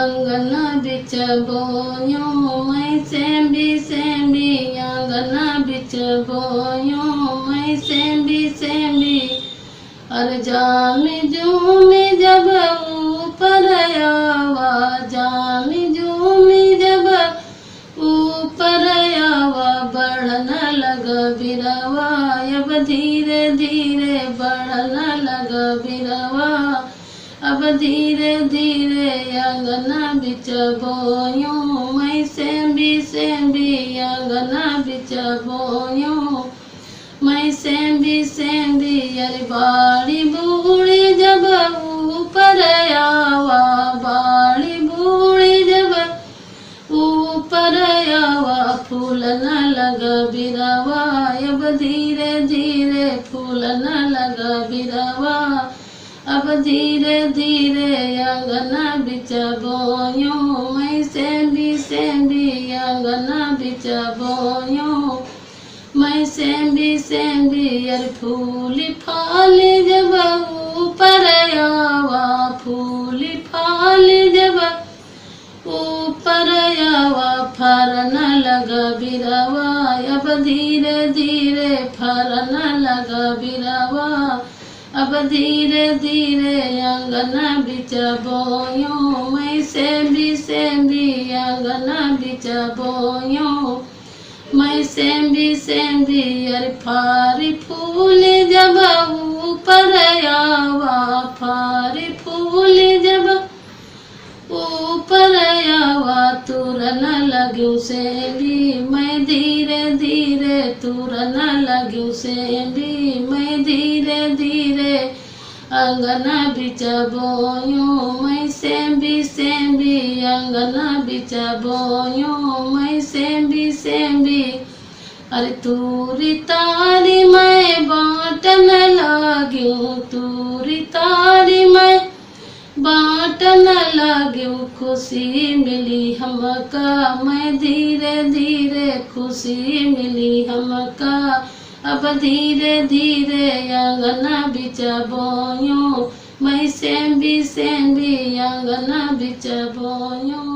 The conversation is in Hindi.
अंगना बिच बोयूं मैं सेंबी अंगना बिच बोयूं मैं सेंबी अरे जामी जूमी जब ऊपर आवा जामी जूमी जब ऊपर आवा बढ़ने लगा बिरवा अब धीरे धीरे बढ़ने लगा बिरवा अब धीरे धीरे अंगना बिच बोयूं मैं सेंबी अंगना बिच बोयूं मैं सेंबी अरे बाड़ी बूढ़ी जब ऊपर आवा बाड़ी बूढ़ी जब ऊपर आवा फूल न लगा बिरवा अब धीरे धीरे फूल न लगा बिरवा अब धीरे धीरे अंगना बिच बोयूं मैं सेंबी अंगना बिच बोयूं मैं सेंबी अरे फूली फाली जब ऊपर आवा फूली फाली जब ऊपर आवा फरन लगा बिरवा अब धीरे धीरे फरन लगा बिरवा अब धीरे धीरे अंगना बिच बोयूं मैं सेंबी अंगना बिच बोयूं मैं सेंबी अरे फारी फूली जब ऊपर आवा फारी फूली जब ऊपर आवा तुरन लग्यूं सेंबी मैं धीरे धीरे तुरन लग्यूं सेंबी मैं धीरे धीरे अंगना बिच बोयूं मैं सेंबी अंगना बिच बोयूं मैं सेंबी अरे तूरी तारी मैं बाँटन लाग्यूं तूरी तारी मैं बाँटन लाग्यूं खुशी मिली हमका मैं धीरे धीरे खुशी मिली हमका अब धीरे धीरे अंगना बिच बोयूं मैं सेंबी अंगना बिच बोयूं।